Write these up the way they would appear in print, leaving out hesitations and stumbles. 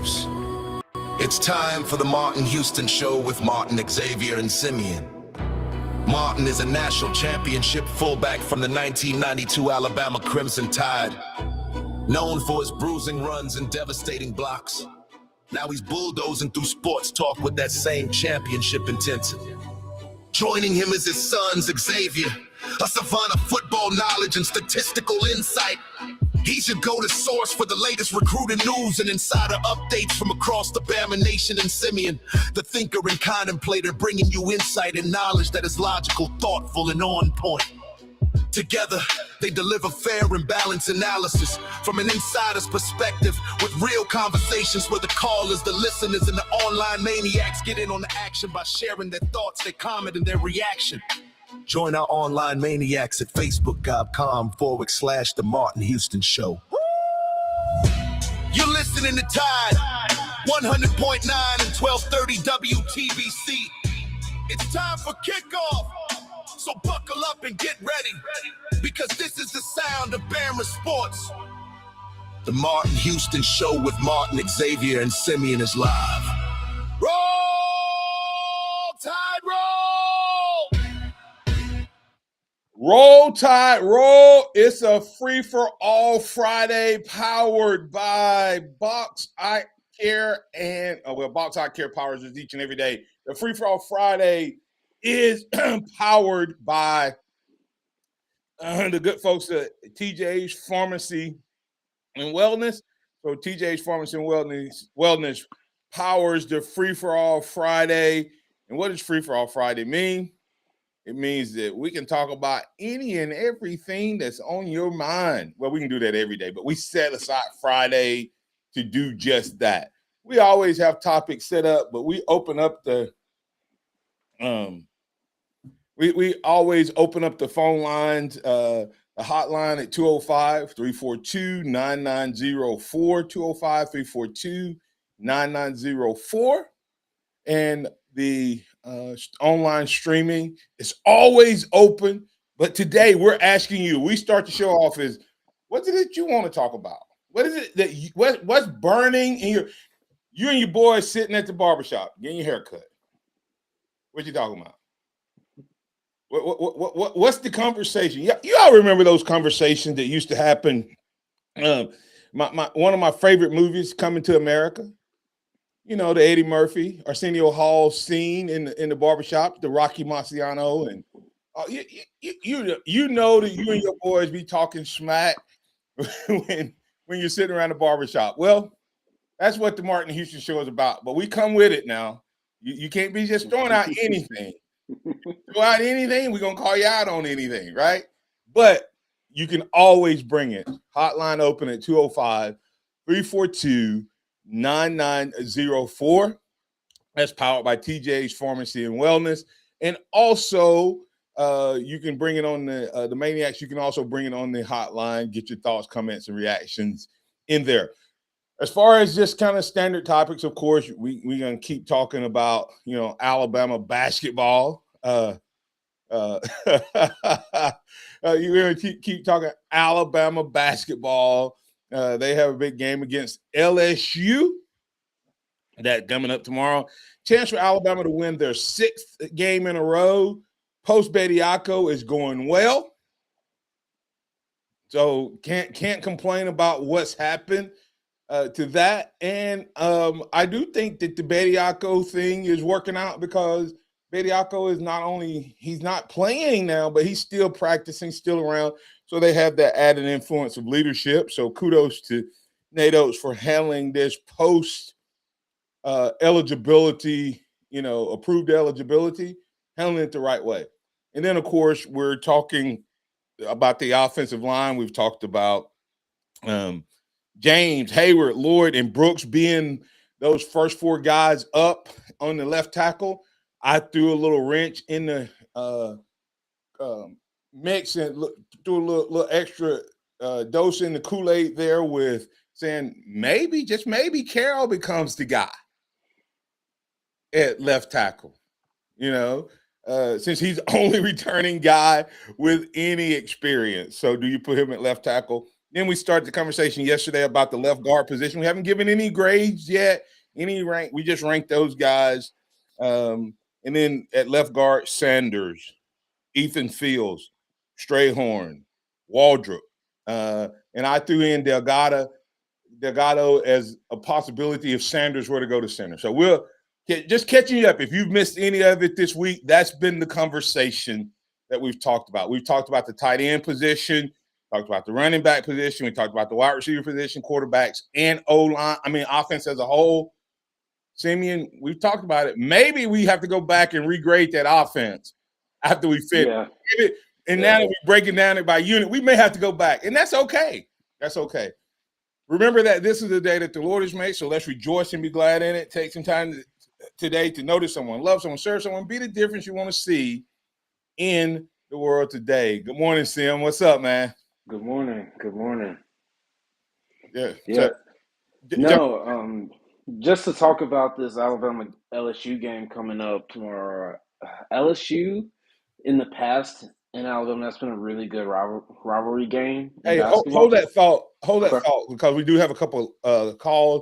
moves. It's time for the Martin Houston Show with Martin, Xavier, and Simeon. Martin is a national championship fullback from the 1992 Alabama Crimson Tide, known for his bruising runs and devastating blocks. Now he's bulldozing through sports talk with that same championship intensity. Joining him is his son, Xavier, a savant of football knowledge and statistical insight. He's your go-to source for the latest recruiting news and insider updates from across the Bama Nation. And Simeon, the thinker and contemplator, bringing you insight and knowledge that is logical, thoughtful, and on point. Together, they deliver fair and balanced analysis from an insider's perspective with real conversations where the callers, the listeners, and the online maniacs get in on the action by sharing their thoughts, their comment, and their reaction. Join our online maniacs at facebook.com/The Martin Houston Show. You're listening to Tide 100.9 and 1230 WTBC. It's time for kickoff. So buckle up and get ready, because this is the sound of Bama sports. The Martin Houston Show with Martin, Xavier, and Simeon is live. Roll Tide, roll! Roll Tide, roll. It's a free-for-all Friday powered by Box Eye Care and, Box Eye Care powers us each and every day. The free-for-all Friday is powered by the good folks at TJ's Pharmacy and Wellness. So TJ's Pharmacy and Wellness powers the free-for-all Friday. And what does free-for-all Friday mean? It means that we can talk about any and everything that's on your mind. Well, we can do that every day, but we set aside Friday to do just that. We always have topics set up, but we open up the we always open up the phone lines, the hotline at 205-342-9904, 205-342-9904. And the online streaming is always open. But today we're asking you, we start the show off as, what is it you want to talk about? What is it that what's burning in you and your boys sitting at the barbershop getting your hair cut? What you talking about? What's the conversation? You all remember those conversations that used to happen? One of my favorite movies, Coming to America. You know, the Eddie Murphy, Arsenio Hall scene in the barbershop, the Rocky Marciano, and you know that you and your boys be talking smack when you're sitting around the barbershop. Well, that's what the Martin Houston Show is about. But we come with it now. You can't be just throwing out anything. Throw out anything, we're going to call you out on anything, right? But you can always bring it. Hotline open at 205-342-9904. That's powered by TJ's Pharmacy and Wellness. And also, you can bring it on the Maniacs. You can also bring it on the hotline, get your thoughts, comments, and reactions in there. As far as just kind of standard topics, of course, we're going to keep talking about, Alabama basketball. You're going to keep talking Alabama basketball. They have a big game against LSU that coming up tomorrow. Chance for Alabama to win their 6th game in a row. Post-Bediako is going well. So can't complain about what's happened to that. And I do think that the Bediako thing is working out, because Bediako is he's not playing now, but he's still practicing, still around. So they have that added influence of leadership. So kudos to Nate Oates for handling this post eligibility, approved eligibility, handling it the right way. And then, of course, we're talking about the offensive line. We've talked about James, Hayward, Lloyd, and Brooks being those first 4 guys up on the left tackle. I threw a little wrench in the mix and threw a little extra dose in the Kool-Aid there with saying maybe, just maybe, Carroll becomes the guy at left tackle, since he's the only returning guy with any experience. So do you put him at left tackle? Then we started the conversation yesterday about the left guard position. We haven't given any grades yet, any rank. We just ranked those guys. And then at left guard, Sanders, Ethan Fields, Strayhorn, Waldrop. And I threw in Delgado as a possibility if Sanders were to go to center. So we'll just catching you up. If you've missed any of it this week, that's been the conversation that we've talked about. We've talked about the tight end position, talked about the running back position, we talked about the wide receiver position, quarterbacks, and O-line. I mean, offense as a whole. Simeon, we've talked about it. Maybe we have to go back and regrade that offense after we finish. Yeah. And now that we're breaking down it by unit, we may have to go back. And that's okay. That's okay. Remember that this is the day that the Lord has made, so let's rejoice and be glad in it. Take some time today to notice someone, love someone, serve someone, be the difference you want to see in the world today. Good morning, Sim. What's up, man? Good morning. Good morning. Yeah. No, just to talk about this Alabama LSU game coming up tomorrow. LSU in the past in Alabama, that's been a really good rivalry game in Hey, basketball. hold that thought. Hold that thought, because we do have a couple calls.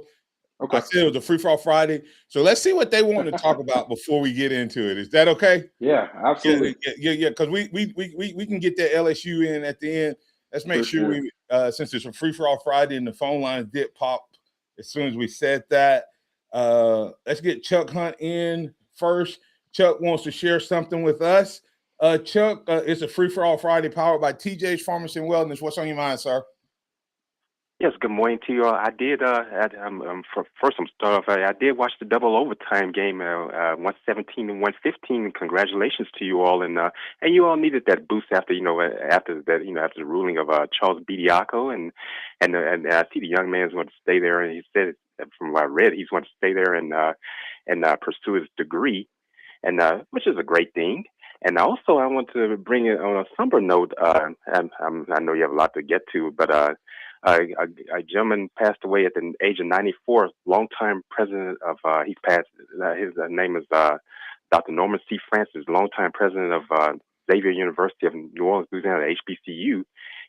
Okay. I said it was a free for all Friday, so let's see what they want to talk about before we get into it. Is that okay? Yeah, absolutely. Yeah. Because we can get that LSU in at the end. Let's make sure we since it's a free for all Friday and the phone lines did pop as soon as we said that. Let's get Chuck Hunt in first. Chuck wants to share something with us. Chuck, it's a free for all Friday powered by TJ's Pharmacy and Wellness. What's on your mind, sir? Yes, good morning to you all. I did, first I'm start off, I did watch the double overtime game, 117 and 115. Congratulations to you all. And you all needed that boost after the ruling of Charles Bediako. And I see the young man's going to stay there. And he said, from what I read, he's going to stay there and pursue his degree, and which is a great thing. And also, I want to bring it on a somber note. I know you have a lot to get to, but a gentleman passed away at the age of 94. Longtime president of he's passed. His name is Dr. Norman C. Francis, longtime president of Xavier University of New Orleans, Louisiana, HBCU.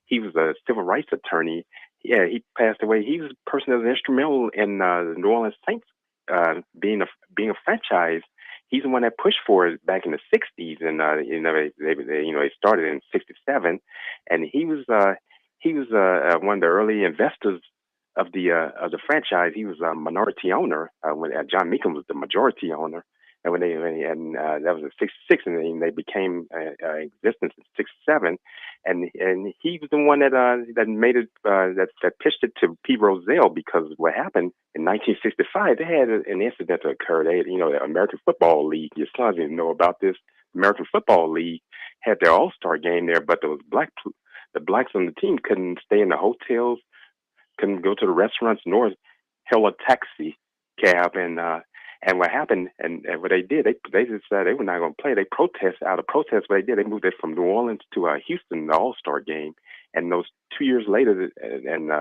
He was a civil rights attorney. Yeah, he passed away. He was a person that was instrumental in the New Orleans Saints being a franchise. He's the one that pushed for it back in the '60s, and they started in '67, and he was one of the early investors of the franchise. He was a minority owner when John Meekum was the majority owner, and that was in '66, and then they became existence in '67, and he was the one that made it that pitched it to Pete Rozelle, because what happened in 1965, they had an incident that occurred. They had, the American Football League. Your sons didn't know about this. American Football League had their All-Star game there, but the blacks on the team couldn't stay in the hotels, couldn't go to the restaurants, nor hail a taxi cab. And what happened, and what they did, they decided they were not going to play. They out of protest, what they did, they moved it from New Orleans to Houston, the All-Star game. And those 2 years later, and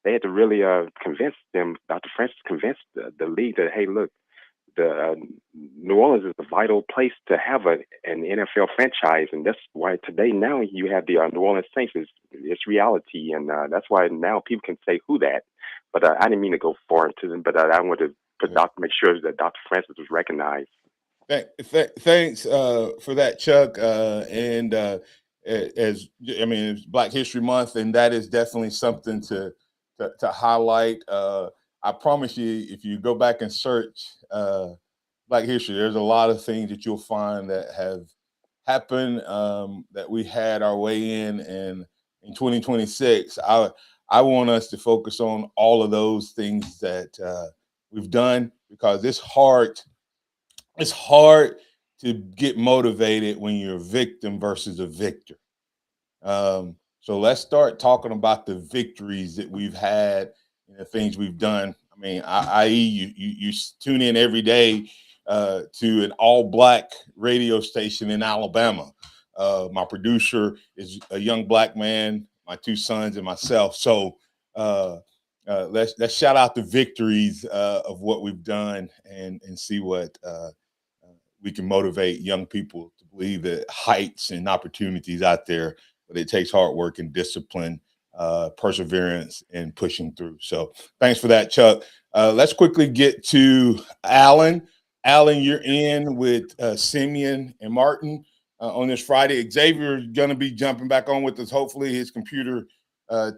they had to really convince them. Dr. Francis convinced the league that, hey, look, the New Orleans is a vital place to have an NFL franchise, and that's why today now you have the New Orleans Saints. It's reality, and that's why now people can say who that. But I didn't mean to go far into them, but I wanted to make sure that Dr. Francis was recognized. Thanks for that, Chuck. It's Black History Month, and that is definitely something to highlight. I promise you, if you go back and search Black history, there's a lot of things that you'll find that have happened that we had our way in. And in 2026, I want us to focus on all of those things that we've done, because it's hard. It's hard to get motivated when you're a victim versus a victor. So let's start talking about the victories that we've had and the things we've done. I mean, i.e., you tune in every day to an all-black radio station in Alabama. My producer is a young black man, my two sons and myself. So let's shout out the victories of what we've done and see what we can motivate young people to believe that heights and opportunities out there, but it takes hard work and discipline perseverance and pushing through. So thanks for that, Chuck. Let's quickly get to Alan. Alan, you're in with Simeon and Martin on this Friday. Xavier is going to be jumping back on with us. Hopefully his computer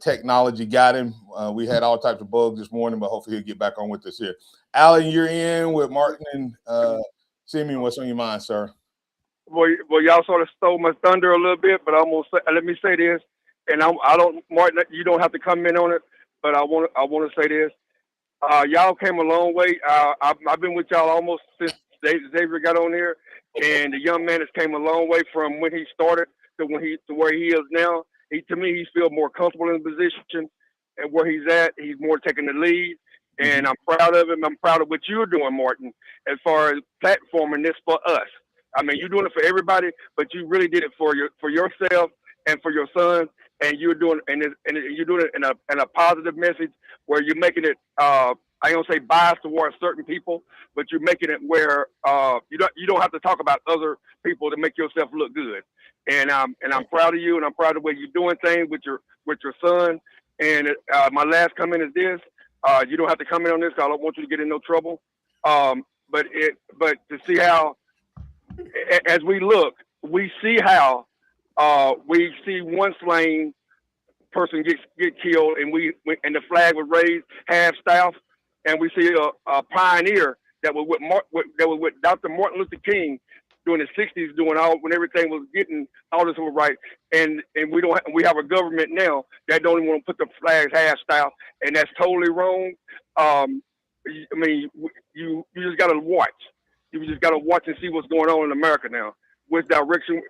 technology got him. We had all types of bugs this morning, but hopefully he'll get back on with us here. Alan, you're in with Martin and Simeon. What's on your mind, sir? Well, y'all sort of stole my thunder a little bit, but I'm gonna say, let me say this, and I don't, Martin, you don't have to come in on it, but I want to say this. Y'all came a long way. I've been with y'all almost since Xavier got on here, and the young man has came a long way from when he started to where he is now. To me, he feels more comfortable in the position, and where he's at, he's more taking the lead. And I'm proud of him. I'm proud of what you're doing, Martin, as far as platforming this for us. I mean, you're doing it for everybody, but you really did it for yourself and for your son, and you're doing you're doing it in a positive message where you're making it. I don't say biased towards certain people, but you're making it where you don't have to talk about other people to make yourself look good. And I'm proud of you, and I'm proud of the way you're doing things with your son. And my last comment is this: you don't have to comment on this, 'cause I don't want you to get in no trouble. But to see how, as we look, we see how we see one slain person get killed, and and the flag was raised half staff, and we see a pioneer that was with Dr. Martin Luther King during the '60s, doing when everything was getting all this was right, and we have a government now that don't even want to put the flags half staff, and that's totally wrong. I mean, you just gotta watch. You just gotta watch and see what's going on in America now. Which direction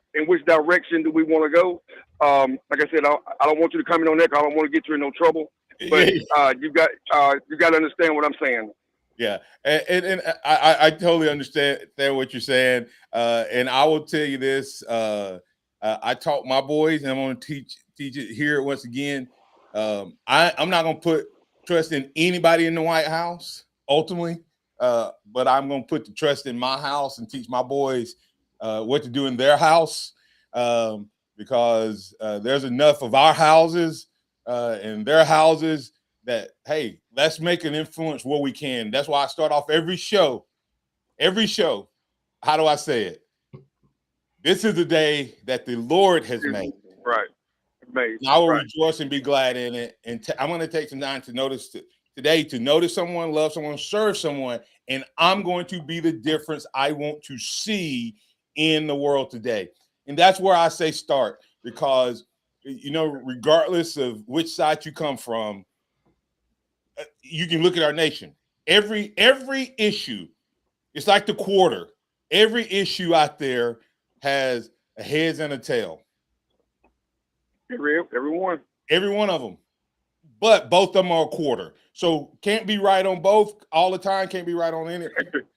do we want to go? Like I said, I don't want you to comment on that, 'cause I don't want to get you in no trouble. But you got to understand what I'm saying. Yeah, and I totally understand what you're saying, and I will tell you this: I taught my boys, and I'm going to teach it here once again. I'm not going to put trust in anybody in the White House ultimately, but I'm going to put the trust in my house and teach my boys what to do in their house, because there's enough of our houses and their houses that, hey, let's make an influence where we can. That's why I start off every show. How do I say it? This is the day that the Lord has made. Right. And I will rejoice and be glad in it. And I'm going to take some time to notice today, to notice someone, love someone, serve someone, and I'm going to be the difference I want to see in the world today. And that's where I say start, because, regardless of which side you come from, you can look at our nation. Every issue, it's like the quarter. Every issue out there has a heads and a tail. Every one of them. But both of them are a quarter. So can't be right on both all the time. Can't be right on any.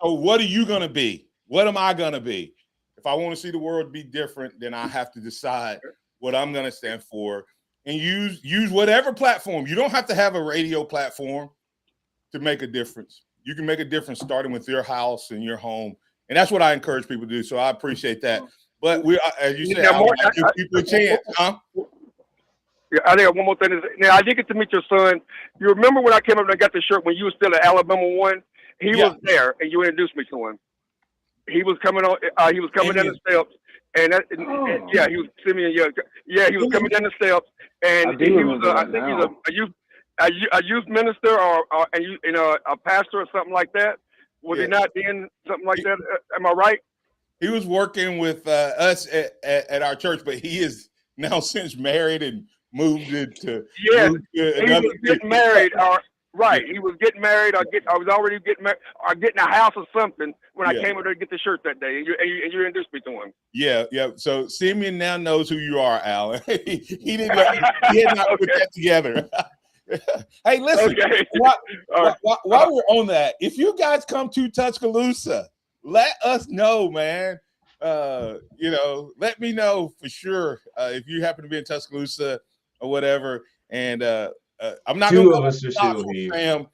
So what are you going to be? What am I going to be? If I want to see the world be different, then I have to decide what I'm going to stand for and use whatever platform. You don't have to have a radio platform to make a difference. You can make a difference starting with your house and your home. And that's what I encourage people to do. So I appreciate that. But as you said, I want to give people a chance, huh? Yeah, I think one more thing is, now I did get to meet your son. You remember when I came up and I got the shirt when you were still at Alabama 1? He was there, and you introduced me to him. He was coming on. He was coming down the steps, and he was Simeon. Yeah, he was coming down the steps, and he was. I think he's a youth minister or a pastor or something like that. Was he not in something like that? Am I right? He was working with us at our church, but he is now since married and moved into. Yeah, he was getting married. Right, he was getting married. I was already getting married, or getting a house or something when I came over there to get the shirt that day, and you introduced me to him. Yeah. So Simeon now knows who you are, Alan. he didn't. He had not put that together. Hey, listen. Okay. While we're on that, if you guys come to Tuscaloosa, let us know, man. Let me know for sure if you happen to be in Tuscaloosa or whatever, and. I'm not Two gonna of us are still here.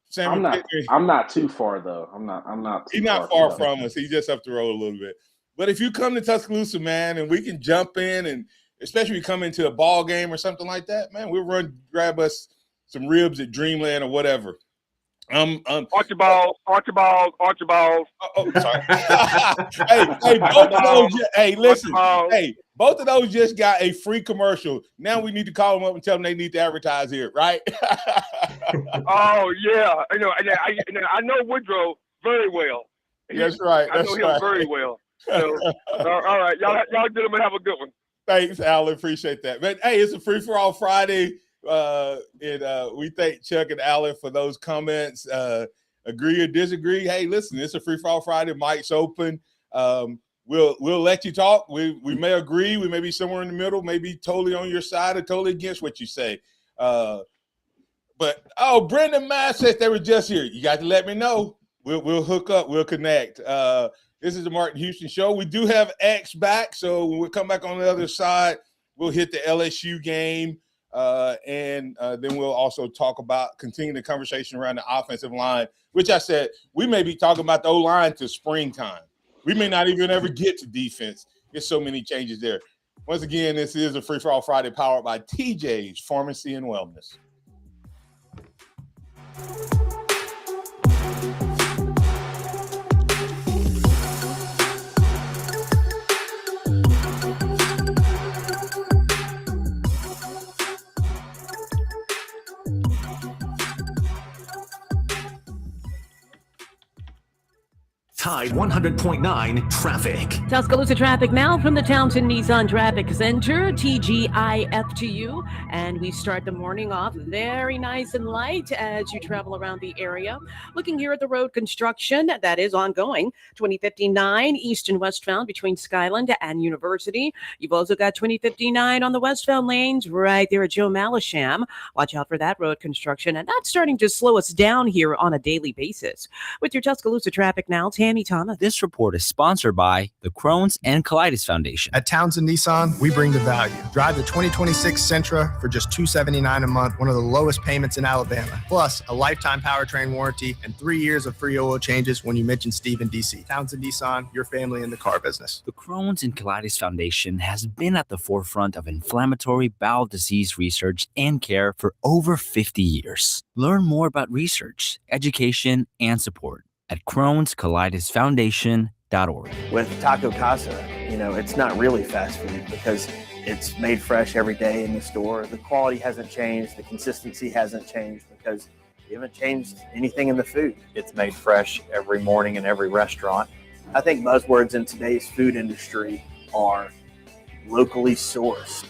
Sam, I'm not too far though. I'm not. He's not far from us. He's just up the road a little bit. But if you come to Tuscaloosa, man, and we can jump in and especially if you come into a ball game or something like that, man, we'll grab us some ribs at Dreamland or whatever. Archibald. Oh, sorry. hey, both of those. Hey, listen. Hey, both of those just got a free commercial. Now we need to call them up and tell them they need to advertise here, right? Oh yeah, I know Woodrow very well. That's right. I know him very well. So, all right, y'all gentlemen have a good one. Thanks, Alan. Appreciate that. But hey, it's a free for all Friday. We thank Chuck and Alan for those comments. Agree or disagree? Hey, listen, it's a free for all Friday. Mic's open. We'll let you talk. We may agree. We may be somewhere in the middle. Maybe totally on your side or totally against what you say. But Brendan Mass says they were just here. You got to let me know. We'll hook up. We'll connect. This is the Martin Houston Show. We do have X back, so when we come back on the other side, we'll hit the LSU game, and then we'll also continue the conversation around the offensive line, which I said we may be talking about the O-line to springtime. We may not even ever get to defense. There's so many changes there. Once again, this is a Free For All Friday powered by TJ's Pharmacy and Wellness. Tide 100.9 traffic. Tuscaloosa traffic now from the Townsend Nissan Traffic Center, TGIF to you. And we start the morning off very nice and light as you travel around the area. Looking here at the road construction that is ongoing. 2059 east and westbound between Skyland and University. You've also got 2059 on the westbound lanes right there at Joe Malisham. Watch out for that road construction. And that's starting to slow us down here on a daily basis. With your Tuscaloosa traffic now, Tammy Thomas. This report is sponsored by the Crohn's and Colitis Foundation. At Townsend Nissan, we bring the value. Drive the 2026 Sentra for just $279 a month, one of the lowest payments in Alabama. Plus, a lifetime powertrain warranty and 3 years of free oil changes when you mention Steve in DC. Townsend Nissan, your family in the car business. The Crohn's and Colitis Foundation has been at the forefront of inflammatory bowel disease research and care for over 50 years. Learn more about research, education, and support at Crohn'sColitisFoundation.org. With Taco Casa, it's not really fast food because it's made fresh every day in the store. The quality hasn't changed. The consistency hasn't changed because we haven't changed anything in the food. It's made fresh every morning in every restaurant. I think buzzwords in today's food industry are locally sourced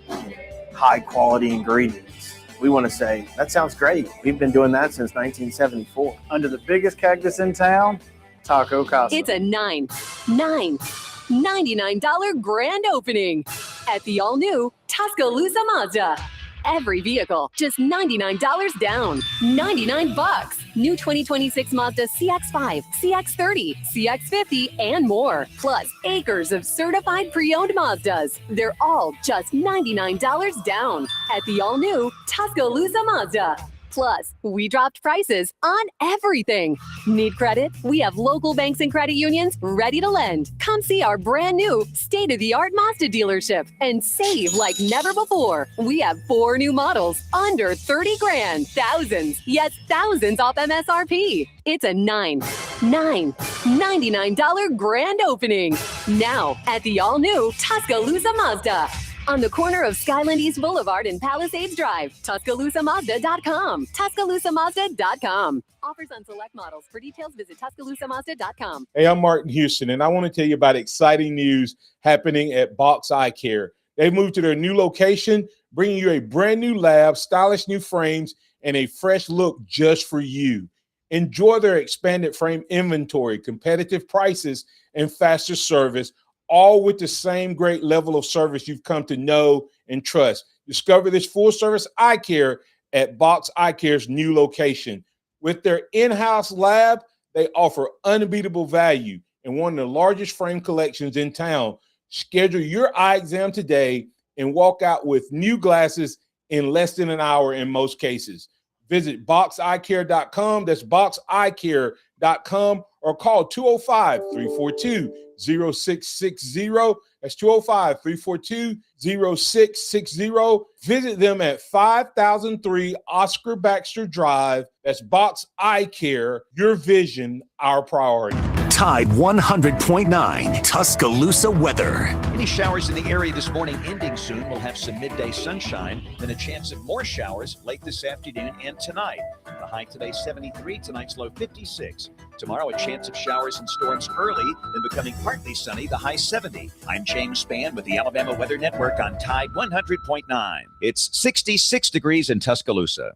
and high quality ingredients. We want to say, that sounds great. We've been doing that since 1974. Under the biggest cactus in town, Taco Casa. It's a $99 grand opening at the all-new Tuscaloosa Mazda. Every vehicle, just $99 down. $99. New 2026 Mazda CX-5, CX-30, CX-50, and more. Plus, acres of certified pre-owned Mazdas. They're all just $99 down at the all-new Tuscaloosa Mazda. Plus, we dropped prices on everything. Need credit? We have local banks and credit unions ready to lend. Come see our brand new state-of-the-art Mazda dealership and save like never before. We have 4 new models under 30 grand. Thousands off MSRP. It's a $99 grand opening. Now at the all-new Tuscaloosa Mazda. On the corner of Skyland East Boulevard and Palisades Drive. TuscaloosaMazda.com. TuscaloosaMazda.com. Offers on select models. For details, visit TuscaloosaMazda.com. Hey, I'm Martin Houston, and I want to tell you about exciting news happening at Box Eye Care. They've moved to their new location, bringing you a brand new lab, stylish new frames, and a fresh look just for you. Enjoy their expanded frame inventory, competitive prices, and faster service, all with the same great level of service you've come to know and trust. Discover this full-service eye care at Box Eye Care's new location. With their in-house lab, they offer unbeatable value and one of the largest frame collections in town. Schedule your eye exam today and walk out with new glasses in less than an hour in most cases. Visit boxeyecare.com. That's boxeyecare.com, or call 205-342-0660. That's 205-342-0660. Visit them at 5003 Oscar Baxter Drive. That's Box Eye Care. Your vision, our priority. Tide 100.9 Tuscaloosa weather. Any showers in the area this morning ending soon. We'll have some midday sunshine, then a chance of more showers late this afternoon and tonight. The high today 73, tonight's low 56. Tomorrow a chance of showers and storms early, then becoming partly sunny, the high 70. I'm James Spann with the Alabama Weather Network on Tide 100.9. It's 66 degrees in Tuscaloosa.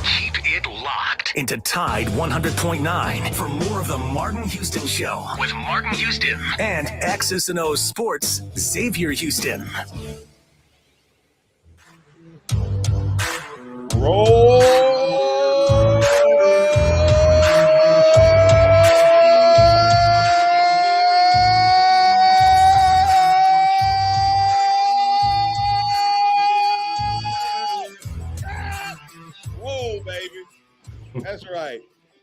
Keep it locked into Tide 100.9 for more of the Martin Houston Show with Martin Houston and X's and O's Sports, Xavier Houston. Roll. Whoa, baby. That's right.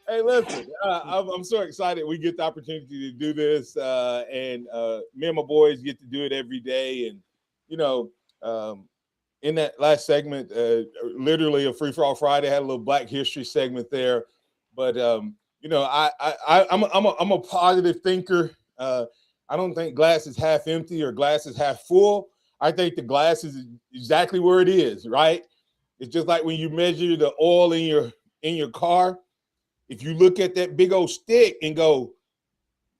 Hey, listen, I'm so excited we get the opportunity to do this, and me and my boys get to do it every day. And, you know, in that last segment, literally a free-for-all Friday, had a little Black History segment there. But, you know, I'm a positive thinker. I don't think glass is half empty or glass is half full. I think the glass is exactly where it is, right? It's just like when you measure the oil in your car. If you look at that big old stick and go,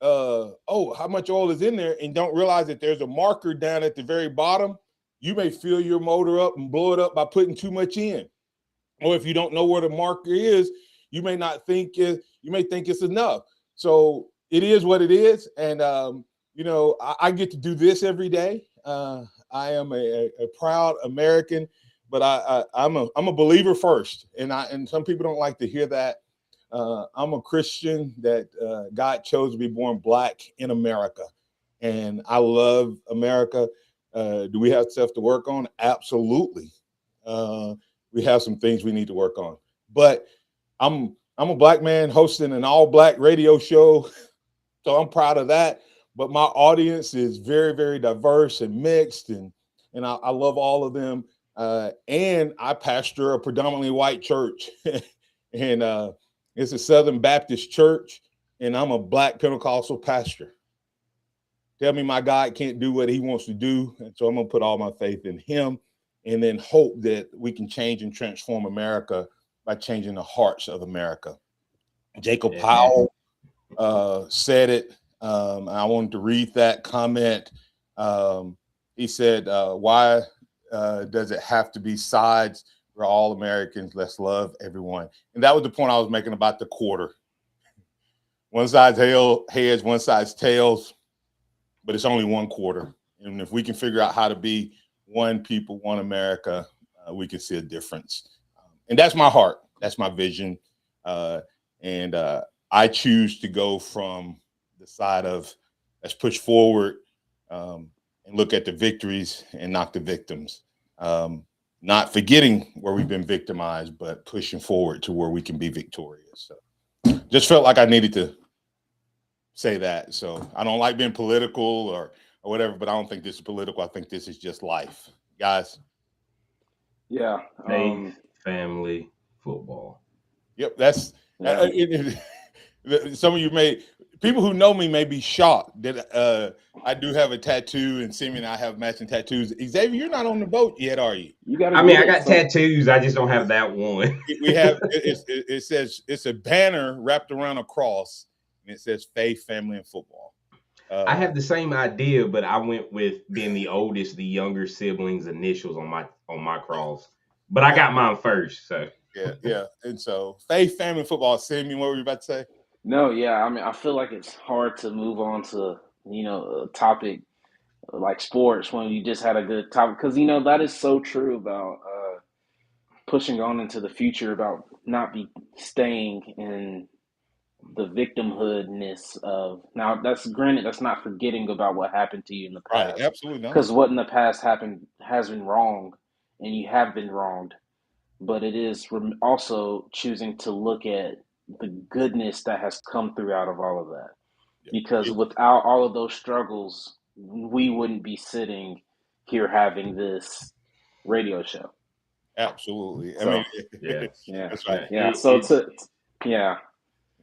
oh, how much oil is in there, and don't realize that there's a marker down at the very bottom, you may fill your motor up and blow it up by putting too much in. Or if you don't know where the marker is, you may think it's enough. So it is what it is. And, you know, I get to do this every day. I am a proud American, but I'm a believer first. And some people don't like to hear that. I'm a Christian that God chose to be born Black in America. And I love America. Do we have stuff to work on? Absolutely. We have some things we need to work on. But I'm a Black man hosting an all-Black radio show, so I'm proud of that. But my audience is very, very diverse and mixed, and I love all of them. And I pastor a predominantly white church, and it's a Southern Baptist church, and I'm a Black Pentecostal pastor. Tell me my God can't do what he wants to do, and so I'm going to put all my faith in him and then hope that we can change and transform America by changing the hearts of America. Jacob Powell said it. I wanted to read that comment. He said, why does it have to be sides? We're all Americans. Let's love everyone. And that was the point I was making about the quarter. One side's heads, one side's tails, but it's only one quarter. And if we can figure out how to be one people, one America, we can see a difference. And that's my heart. That's my vision. And I choose to go from the side of let's push forward and look at the victories and not the victims. Not forgetting where we've been victimized, but pushing forward to where we can be victorious. So just felt like I needed to say that. So I don't like being political or whatever, but I don't think this is political. I think this is just life. Guys. Yeah. Faith, family, football. Yep. That's some of you people who know me may be shocked that I do have a tattoo, and Simeon and I have matching tattoos. Xavier, you're not on the boat yet, are you? I got tattoos. I just don't have that one. We have it says it's a banner wrapped around a cross, and it says faith, family, and football. I have the same idea, but I went with being the oldest, the younger siblings' initials on my cross. But I got mine first, so yeah. And so faith, family, football. Simeon, what were you about to say? No, yeah. I mean, I feel like it's hard to move on to, a topic like sports when you just had a good topic. Because, that is so true about pushing on into the future, about not staying in the victimhoodness of. Now, that's granted, that's not forgetting about what happened to you in the past. Right, absolutely not. Because what in the past happened has been wrong, and you have been wronged. But it is also choosing to look at the goodness that has come through out of all of that. Because without all of those struggles, we wouldn't be sitting here having this radio show. Absolutely. So, I mean, yeah, that's right. Yeah. So yeah.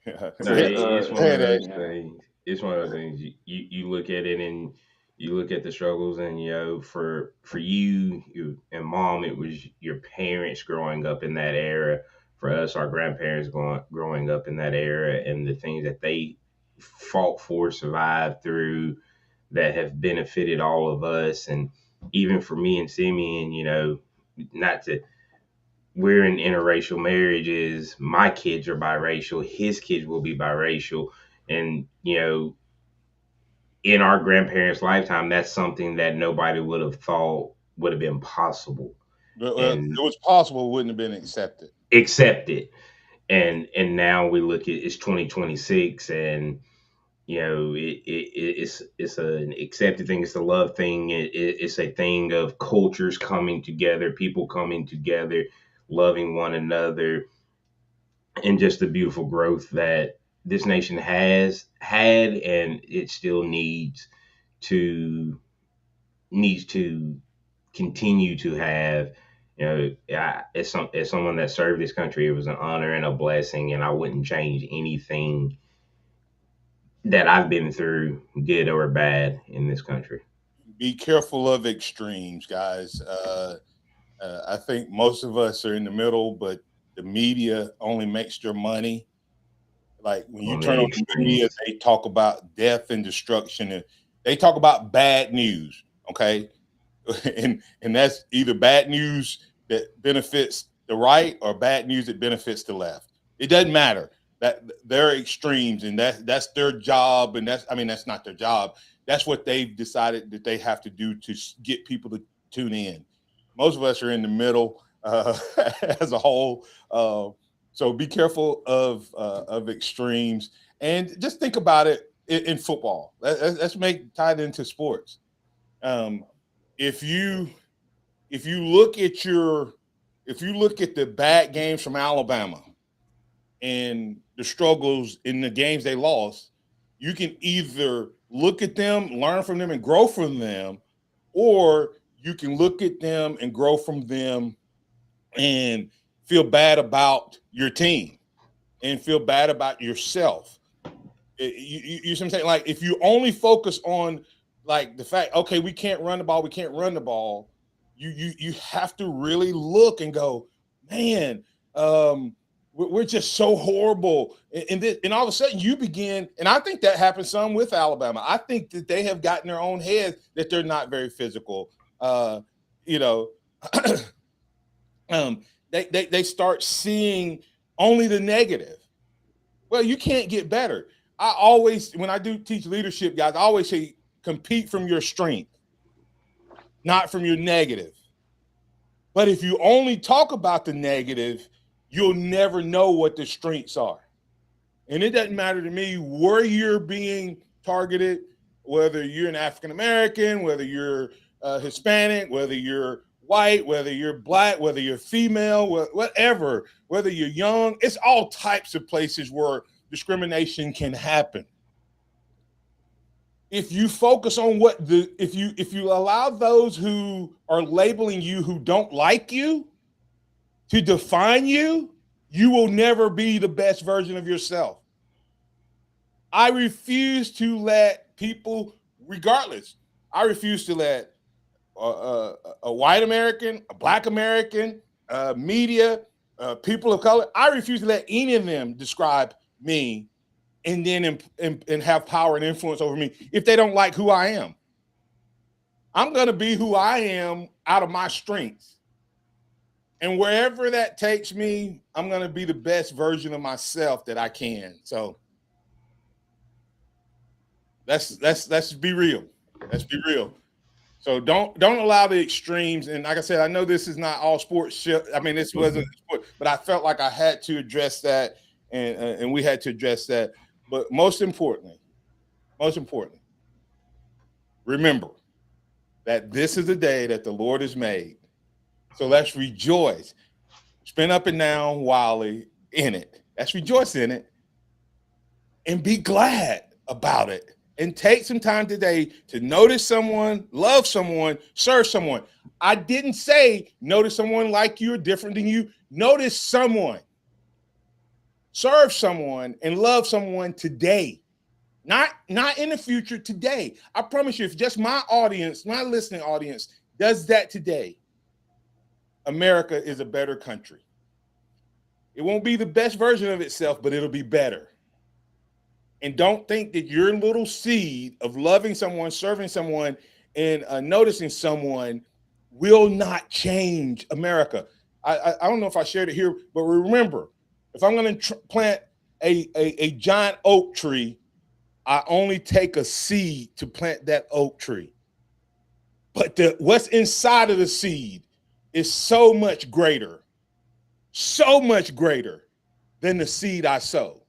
No, it's one of those yeah. things. It's one of those things. You look at it and you look at the struggles, and for you and mom, it was your parents growing up in that era. For us, our grandparents growing up in that era, and the things that they fought for, survived through, that have benefited all of us, and even for me and Simeon, not to we're in interracial marriages. My kids are biracial. His kids will be biracial. And, in our grandparents' lifetime, that's something that nobody would have thought would have been possible. But, And it was possible, wouldn't have been accepted. accepted. And now we look at it's 2026, and it's an accepted thing. It's a love thing. It's a thing of cultures coming together, people coming together, loving one another, and just the beautiful growth that this nation has had, and it still needs to continue to have. As someone that served this country, it was an honor and a blessing, and I wouldn't change anything that I've been through, good or bad, in this country. Be careful of extremes, guys. I think most of us are in the middle, but the media only makes their money. Like when you On turn the on the media, extremes. they talk about death and destruction, and they talk about bad news. Okay, and that's either bad news that benefits the right or bad news that benefits the left. It doesn't matter. That they're extremes, and that's their job, and that's not their job. That's what they've decided that they have to do to get people to tune in. Most of us are in the middle as a whole. So be careful of extremes, and just think about it in football. Let's make tied into sports. Um, if you look at the bad games from Alabama and the struggles in the games they lost, you can either look at them, learn from them, and grow from them, or you can look at them and grow from them and feel bad about your team and feel bad about yourself. You see what I'm saying? Like if you only focus on like the fact, okay, we can't run the ball, you have to really look and go, man, we're just so horrible. And all of a sudden you begin, and I think that happened some with Alabama. I think that they have gotten their own head that they're not very physical. You know, they start seeing only the negative. Well, you can't get better. I always, when I do teach leadership, guys, I always say compete from your strength, not from your negative. But if you only talk about the negative, you'll never know what the strengths are. And it doesn't matter to me where you're being targeted, whether you're an African American, whether you're Hispanic, whether you're white, whether you're black, whether you're female, whatever, whether you're young. It's all types of places where discrimination can happen. If you focus on if you allow those who are labeling you, who don't like you, to define you, you will never be the best version of yourself. I refuse to let people, regardless, I refuse to let a white American, a black American, media, people of color, I refuse to let any of them describe me and then and have power and influence over me if they don't like who I am. I'm going to be who I am out of my strengths. And wherever that takes me, I'm going to be the best version of myself that I can. So let's be real. Let's be real. So don't allow the extremes. And like I said, I know this is not all sports. I mean, this wasn't sport, but I felt like I had to address that, and we had to address that. But most importantly, remember that this is the day that the Lord has made. So let's rejoice. Spin up and down, Wally, in it. Let's rejoice in it and be glad about it. And take some time today to notice someone, love someone, serve someone. I didn't say notice someone like you or different than you. Notice someone, serve someone, and love someone today. Not in the future, today. I promise you, if just my audience, my listening audience, does that today, America is a better country. It won't be the best version of itself, but it'll be better. And don't think that your little seed of loving someone, serving someone, and noticing someone will not change America. I don't know if I shared it here, but remember, if I'm going to plant a giant oak tree, I only take a seed to plant that oak tree. But what's inside of the seed is so much greater than the seed I sow.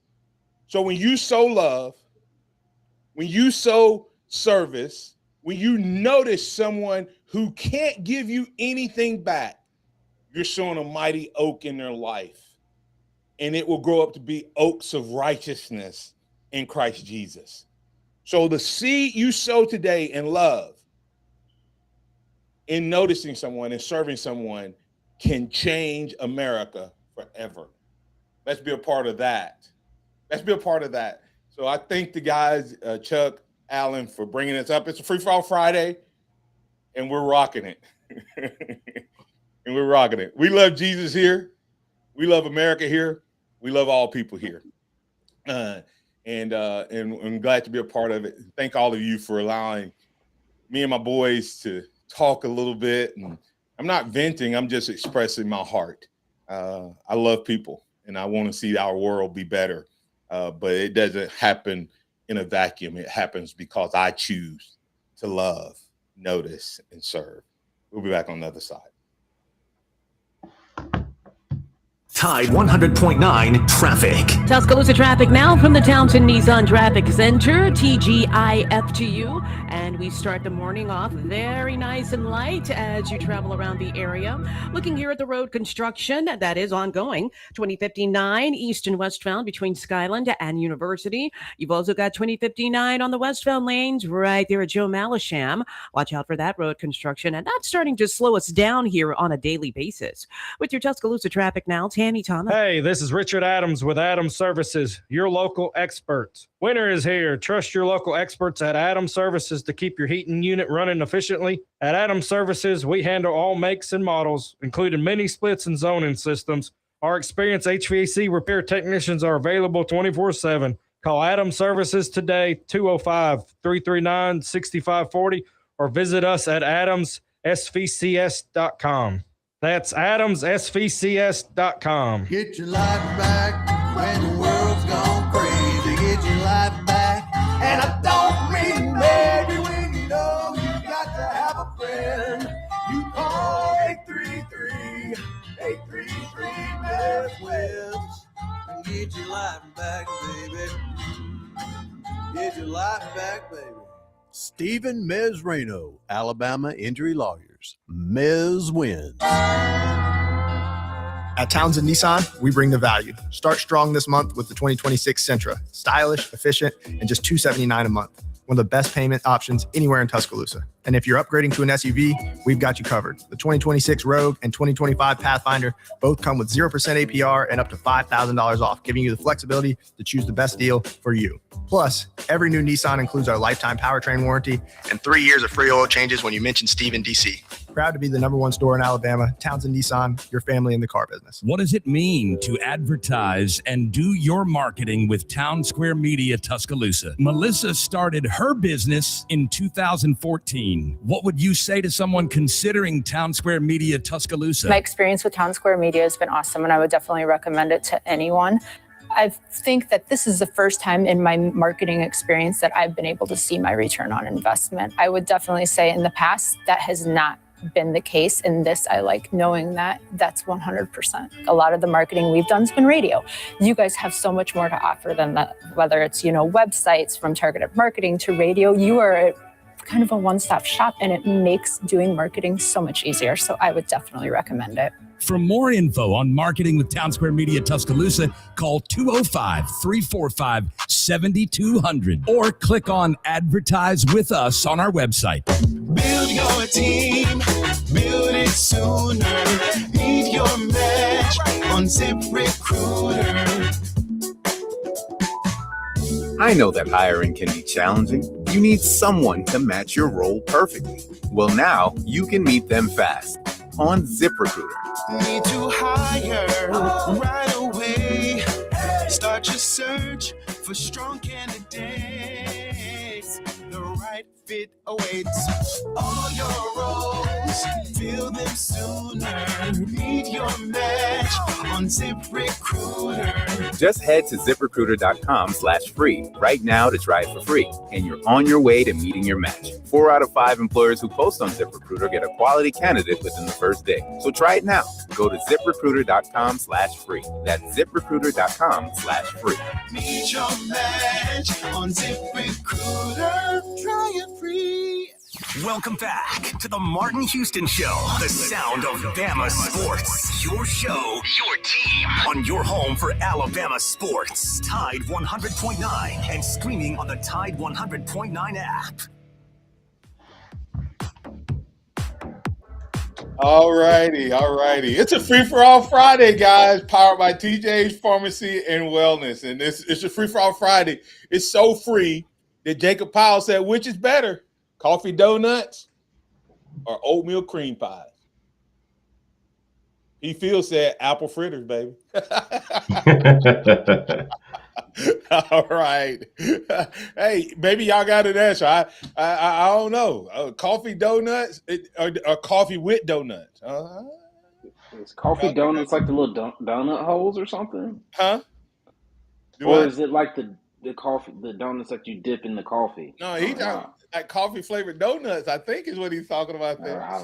So when you sow love, when you sow service, when you notice someone who can't give you anything back, you're sowing a mighty oak in their life. And it will grow up to be oaks of righteousness in Christ Jesus. So the seed you sow today in love, in noticing someone and serving someone, can change America forever. Let's be a part of that. So I thank the guys, Chuck, Alan, for bringing this up. It's a free-for-all Friday, and we're rocking it. We love Jesus here. We love America here. We love all people here. And I'm glad to be a part of it. Thank all of you for allowing me and my boys to talk a little bit. And I'm not venting. I'm just expressing my heart. I love people, and I want to see our world be better. But it doesn't happen in a vacuum. It happens because I choose to love, notice, and serve. We'll be back on the other side. Tide 100.9 traffic. Tuscaloosa traffic now from the Townsend Nissan Traffic Center, TGIF to you. And we start the morning off very nice and light as you travel around the area. Looking here at the road construction that is ongoing. 2059 east and westbound between Skyland and University. You've also got 2059 on the westbound lanes right there at Joe Malisham. Watch out for that road construction. And that's starting to slow us down here on a daily basis. With your Tuscaloosa traffic now, Tammy Thomas. Hey, this is Richard Adams with Adams Services, your local experts. Winter is here. Trust your local experts at Adams Services to keep your heating unit running efficiently. At Adams Services, we handle all makes and models, including mini splits and zoning systems. Our experienced HVAC repair technicians are available 24/7. Call Adams Services today, 205-339-6540, or visit us at adamssvcs.com. That's adamssvcs.com. Get your life back when the world's gone crazy. Get your life back. And I don't mean maybe when you know you got to have a friend. You call 833-Northwest and get your life back, baby. Get your life back, baby. Stephen Mezrano, Alabama Injury Lawyers. Mez wins. At Townsend Nissan, we bring the value. Start strong this month with the 2026 Sentra. Stylish, efficient, and just $279 a month. One of the best payment options anywhere in Tuscaloosa. And if you're upgrading to an SUV, we've got you covered. The 2026 Rogue and 2025 Pathfinder both come with 0% APR and up to $5,000 off, giving you the flexibility to choose the best deal for you. Plus, every new Nissan includes our lifetime powertrain warranty and 3 years of free oil changes when you mention Steve in DC. Proud to be the #1 store in Alabama. Townsend Nissan, your family in the car business. What does it mean to advertise and do your marketing with Town Square Media Tuscaloosa? Melissa started her business in 2014. What would you say to someone considering Town Square Media Tuscaloosa? My experience with Town Square Media has been awesome, and I would definitely recommend it to anyone. I think that this is the first time in my marketing experience that I've been able to see my return on investment. I would definitely say in the past that has not been the case. In this, I like knowing that that's 100%. A lot of the marketing we've done has been radio. You guys have so much more to offer than that, whether it's, websites, from targeted marketing to radio. You are kind of a one-stop shop, and it makes doing marketing so much easier. So I would definitely recommend it. For more info on marketing with Town Square Media Tuscaloosa, call 205-345-7200 or click on Advertise with Us on our website. Build your team, build it sooner. Need your match on ZipRecruiter. I know that hiring can be challenging. You need someone to match your role perfectly. Well, now you can meet them fast on ZipRecruiter. Need to hire right away. Start your search for strong candidates. The right fit awaits. All your roles, fill them sooner. Need your match on ZipRecruiter. Just head to ZipRecruiter.com/free right now to try it for free, and you're on your way to meeting your match. 4 out of 5 employers who post on ZipRecruiter get a quality candidate within the first day. So try it now. Go to ZipRecruiter.com/free. That's ZipRecruiter.com/free. Need your match on ZipRecruiter. Try it free. Welcome back to the Martin Houston Show, the sound of Bama sports. Your show, your team, on your home for Alabama sports. Tide 100.9 and streaming on the Tide 100.9 app. All righty. It's a free-for-all Friday, guys, powered by TJ's Pharmacy and Wellness. And it's a free-for-all Friday. It's so free that Jacob Powell said, which is better, coffee donuts or oatmeal cream pies? He feels said apple fritters, baby. All right. Hey, maybe y'all got an answer. I don't know. Coffee donuts or coffee with donuts? Is coffee donuts like the little donut holes or something? Huh? Or is it like the donuts that you dip in the coffee? No, he's talking like coffee flavored donuts, I think is what he's talking about there. I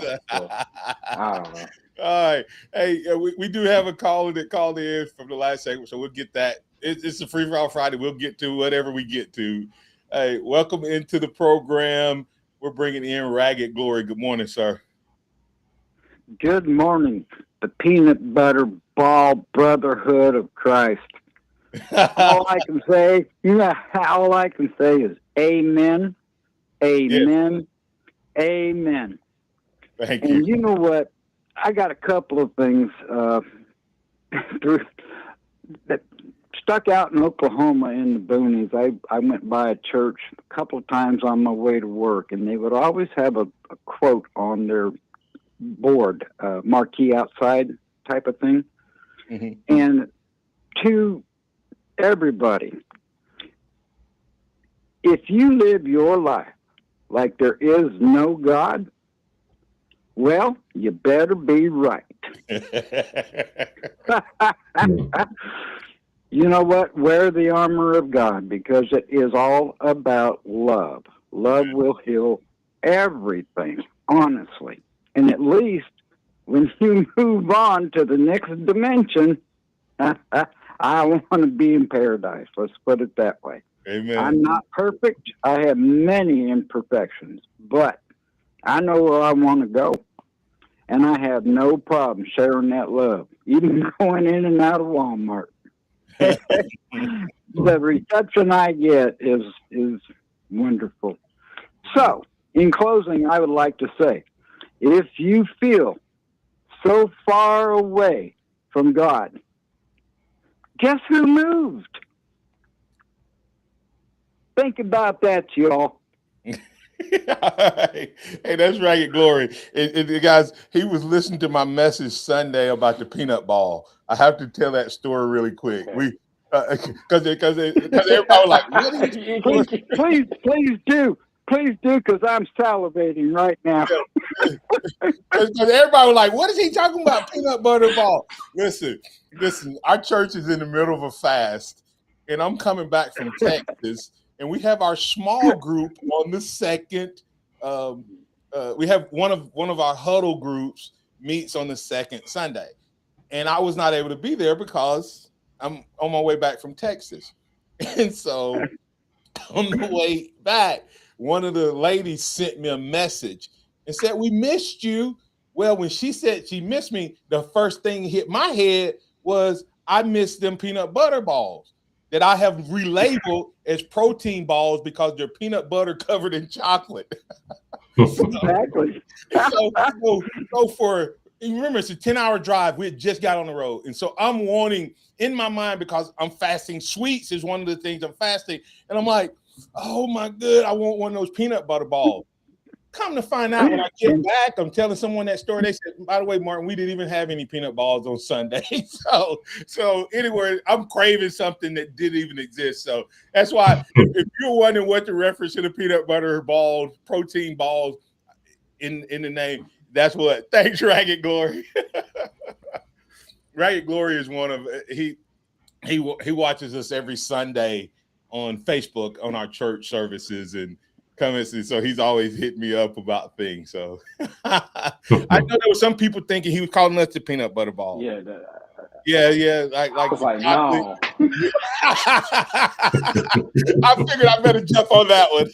don't know. All right. Hey, we do have a caller that called in from the last segment, so we'll get that. It's a free-for-all Friday. We'll get to whatever we get to. Hey, welcome into the program. We're bringing in Ragged Glory. Good morning, sir. Good morning, the Peanut Butter Ball Brotherhood of Christ. All I can say, all I can say is amen, amen, amen. Thank you. And you know what? I got a couple of things that stuck out in Oklahoma in the boonies. I went by a church a couple of times on my way to work, and they would always have a quote on their board, marquee outside type of thing. Mm-hmm. And to everybody, if you live your life like there is no God, well, you better be right. You know what? Wear the armor of God, because it is all about love. Love will heal everything, honestly. And at least when you move on to the next dimension, I want to be in paradise. Let's put it that way. Amen. I'm not perfect. I have many imperfections, but I know where I want to go. And I have no problem sharing that love, even going in and out of Walmart. The reception I get is wonderful. So, in closing, I would like to say, if you feel so far away from God, guess who moved? Think about that, y'all. Hey, that's Ragged Glory. Guys, he was listening to my message Sunday about the peanut ball. I have to tell that story really quick. Okay. Because everybody was like, what are you please do, because I'm salivating right now. Because everybody was like, what is he talking about, peanut butter ball? Listen, our church is in the middle of a fast, and I'm coming back from Texas, and we have our small group on the second. We have one of our huddle groups meets on the second Sunday, and I was not able to be there because I'm on my way back from Texas. And so on the way back, one of the ladies sent me a message and said, we missed you. Well, when she said she missed me, the first thing hit my head was I missed them peanut butter balls that I have relabeled as protein balls because they're peanut butter covered in chocolate. Exactly. So for, you remember, it's a 10-hour drive. We had just got on the road. And so I'm wanting, in my mind, because I'm fasting, sweets is one of the things I'm fasting. And I'm like, oh my good, I want one of those peanut butter balls. Come to find out, when I get back, I'm telling someone that story. They said, by the way, Martin, we didn't even have any peanut balls on Sunday. So anyway, I'm craving something that didn't even exist. So that's why, if you're wondering what the reference to the peanut butter balls, protein balls in the name, that's what. Thanks, Ragged Glory. Ragged Glory is one of, he watches us every Sunday on Facebook on our church services and comments, and so he's always hitting me up about things. So I know there were some people thinking he was calling us the peanut butter ball. Yeah, yeah. Like I was like, no. I figured I better jump on that one.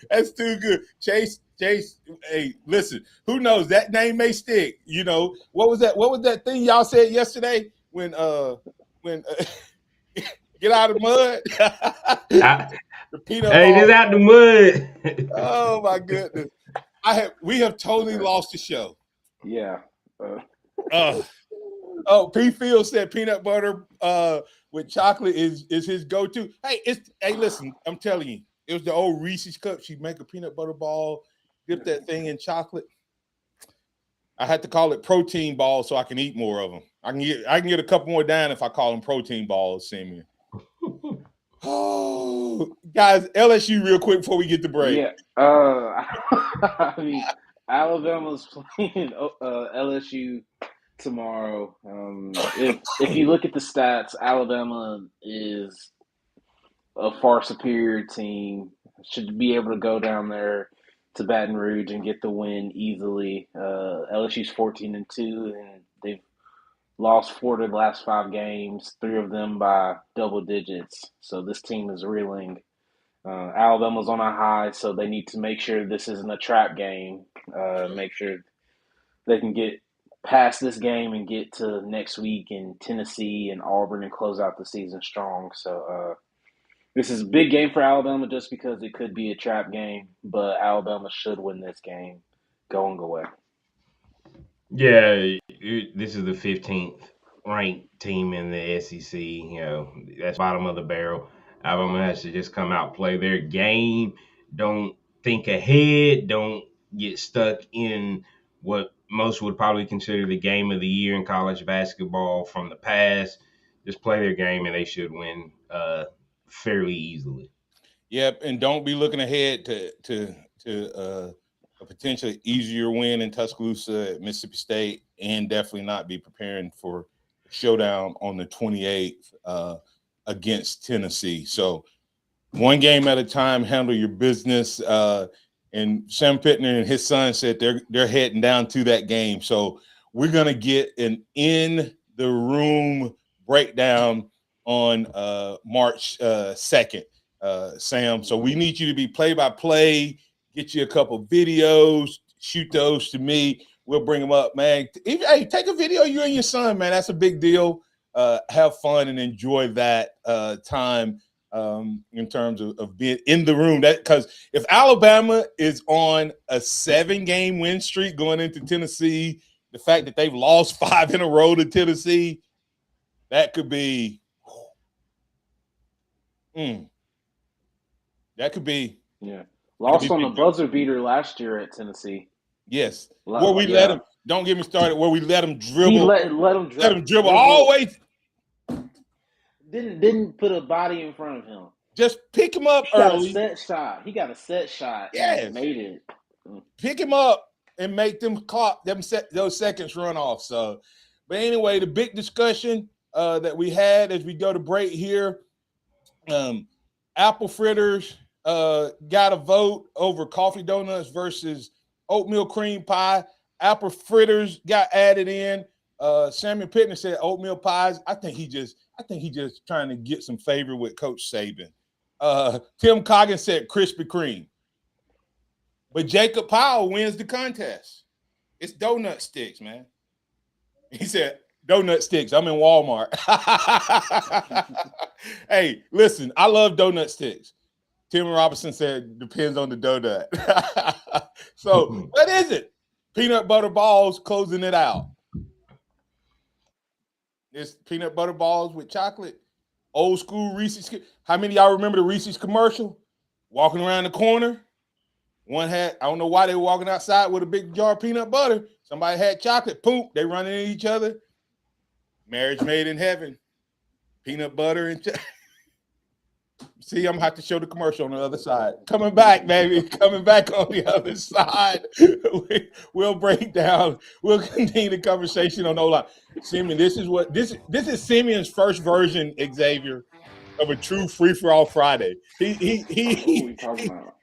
That's too good. Chase, hey, listen, who knows? That name may stick. You know, what was that thing y'all said yesterday when get out of the mud? The peanut hey, ball. this out the mud. Oh my goodness. We have totally lost the show. Yeah. P. Field said peanut butter with chocolate is his go-to. Hey, listen, I'm telling you, it was the old Reese's cup. She'd make a peanut butter ball, dip that thing in chocolate. I had to call it protein balls so I can eat more of them. I can get a couple more down if I call them protein balls, Simeon. Oh, guys, LSU real quick before we get the break. Yeah. I mean, Alabama's playing LSU tomorrow. If you look at the stats, Alabama is a far superior team. Should be able to go down there to Baton Rouge and get the win easily. LSU's 14-2, and they've lost 4 of the last 5 games, 3 of them by double digits. So this team is reeling. Alabama's on a high, so they need to make sure this isn't a trap game. Make sure they can get past this game and get to next week in Tennessee and Auburn and close out the season strong. So this is a big game for Alabama just because it could be a trap game, but Alabama should win this game going away. Yeah, this is the 15th ranked team in the SEC. You know, that's bottom of the barrel. Alabama has to just come out, play their game. Don't think ahead. Don't get stuck in what most would probably consider the game of the year in college basketball from the past. Just play their game, and they should win fairly easily. Yep, and don't be looking ahead to a potentially easier win in Tuscaloosa at Mississippi State, and definitely not be preparing for showdown on the 28th against Tennessee. So one game at a time, handle your business. And Sam Pittman and his son said they're heading down to that game. So we're gonna get an in the room breakdown on March 2nd, Sam. So we need you to be play-by-play. Get you a couple videos, shoot those to me. We'll bring them up, man. Hey, take a video of you and your son, man. That's a big deal. Have fun and enjoy that time in terms of being in the room. That because if Alabama is on a 7-game win streak going into Tennessee, the fact that they've lost 5 in a row to Tennessee, that could be. That could be. Yeah. Lost on the buzzer beater last year at Tennessee. Yes. Where we let him, don't get me started, where we let him dribble. He let him dribble all the way. Didn't put a body in front of him. Just pick him up early. He got a set shot. Yes. And made it. Pick him up and make them clock those seconds run off. So, but anyway, the big discussion that we had as we go to break here, apple fritters got a vote over coffee donuts versus oatmeal cream pie. Apple fritters got added in. Samuel Pittman said oatmeal pies. I think he just trying to get some favor with Coach Saban. Tim Coggins said Krispy Kreme. But Jacob Powell wins the contest. It's donut sticks, man. He said, donut sticks. I'm in Walmart. Hey, listen, I love donut sticks. Tim Robinson said, depends on the donut. So, what is it? Peanut butter balls closing it out. It's peanut butter balls with chocolate. Old school Reese's. How many of y'all remember the Reese's commercial? Walking around the corner. One had, I don't know why they were walking outside with a big jar of peanut butter. Somebody had chocolate. Boom, they running into each other. Marriage made in heaven. Peanut butter and See, I'm going to have to show the commercial on the other side. Coming back, baby. Coming back on the other side. We'll break down. We'll continue the conversation on O-line. Simeon, this is Simeon's first version, Xavier, of a true free-for-all Friday. What are we talking about?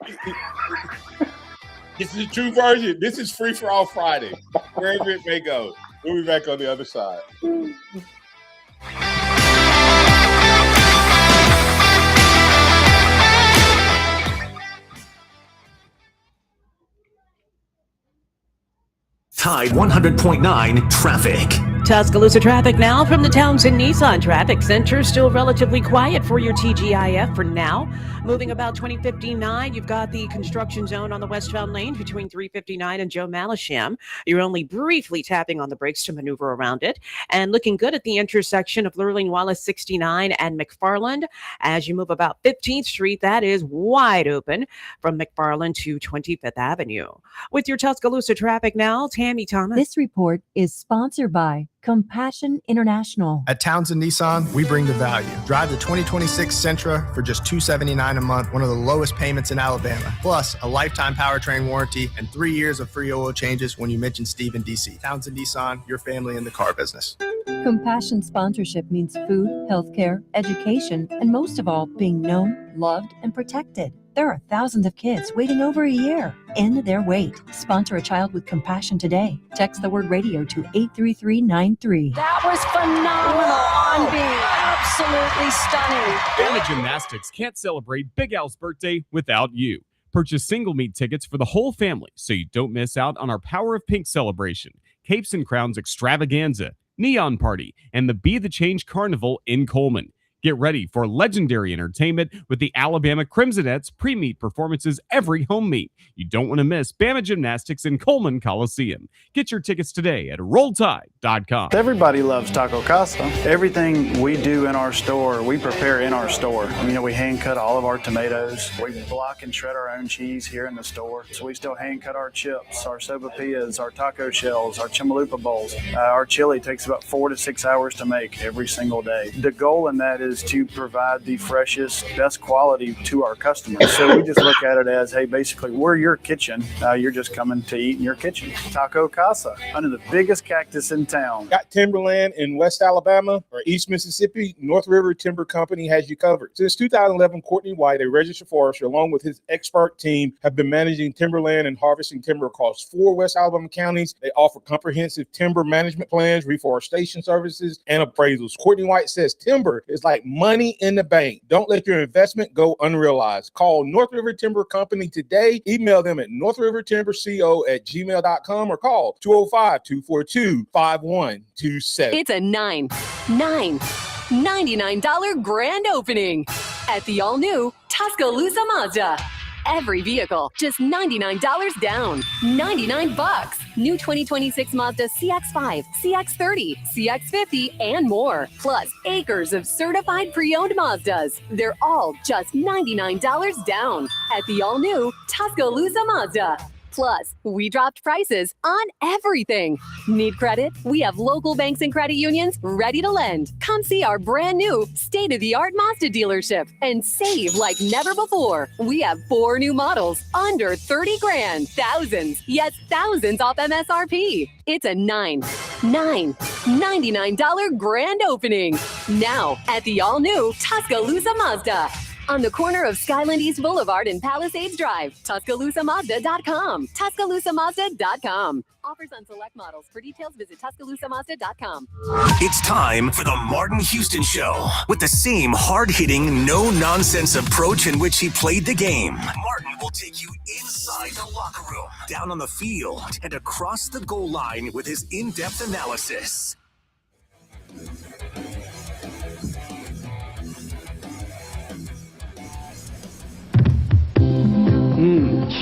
This is a true version. This is free-for-all Friday, wherever it may go. We'll be back on the other side. Tide 100.9 traffic. Tuscaloosa traffic now from the Townsend Nissan Traffic Center. Still relatively quiet for your TGIF for now. Moving about 2059, you've got the construction zone on the westbound lane between 359 and Joe Malisham. You're only briefly tapping on the brakes to maneuver around it. And looking good at the intersection of Lurleen Wallace 69 and McFarland. As you move about 15th Street, that is wide open from McFarland to 25th Avenue. With your Tuscaloosa traffic now, Tammy Thomas. This report is sponsored by Compassion International. At Townsend Nissan, we bring the value. Drive the 2026 Sentra for just $279 a month, one of the lowest payments in Alabama. Plus, a lifetime powertrain warranty and 3 years of free oil changes when you mention Steve in DC. Townsend Nissan, your family in the car business. Compassion sponsorship means food, healthcare, education, and most of all, being known, loved, and protected. There are thousands of kids waiting over a year. End their wait. Sponsor a child with compassion today. Text the word radio to 83393. That was phenomenal on beat. Absolutely stunning. Bama Gymnastics can't celebrate Big Al's birthday without you. Purchase single meet tickets for the whole family so you don't miss out on our Power of Pink celebration, Capes and Crowns extravaganza, Neon Party, and the Be the Change Carnival in Coleman. Get ready for legendary entertainment with the Alabama Crimsonettes pre-meet performances every home meet. You don't want to miss Bama Gymnastics in Coleman Coliseum. Get your tickets today at RollTide.com. Everybody loves Taco Casa. Everything we do in our store, we prepare in our store. You know, we hand cut all of our tomatoes. We block and shred our own cheese here in the store. So we still hand cut our chips, our sopapillas, our taco shells, our chimalupa bowls. Our chili takes about 4 to 6 hours to make every single day. The goal in that is to provide the freshest, best quality to our customers. So we just look at it as, hey, basically, we're your kitchen. You're just coming to eat in your kitchen. Taco Casa, under the biggest cactus in town. Got timberland in West Alabama or East Mississippi? North River Timber Company has you covered. Since 2011, Courtney White, a registered forester, along with his expert team, have been managing timberland and harvesting timber across 4 West Alabama counties. They offer comprehensive timber management plans, reforestation services, and appraisals. Courtney White says timber is like money in the bank. Don't let your investment go unrealized. Call North River Timber Company today. Email them at northrivertimberco@gmail.com or call 205-242-5127. It's a $99 grand opening at the all-new Tuscaloosa Mazda. Every vehicle, just $99 down. $99. New 2026 Mazda CX-5, CX-30, CX-50, and more. Plus, acres of certified pre-owned Mazdas. They're all just $99 down at the all-new Tuscaloosa Mazda. Plus, we dropped prices on everything. Need credit? We have local banks and credit unions ready to lend. Come see our brand new state-of-the-art Mazda dealership and save like never before. We have 4 new models under 30 grand. Thousands, yes, thousands off MSRP. It's a $99 grand opening. Now at the all-new Tuscaloosa Mazda. On the corner of Skyland East Boulevard and Palisades Drive. TuscaloosaMazda.com. TuscaloosaMazda.com. Offers on select models. For details, visit TuscaloosaMazda.com. It's time for the Martin Houston Show with the same hard-hitting, no-nonsense approach in which he played the game. Martin will take you inside the locker room, down on the field, and across the goal line with his in-depth analysis.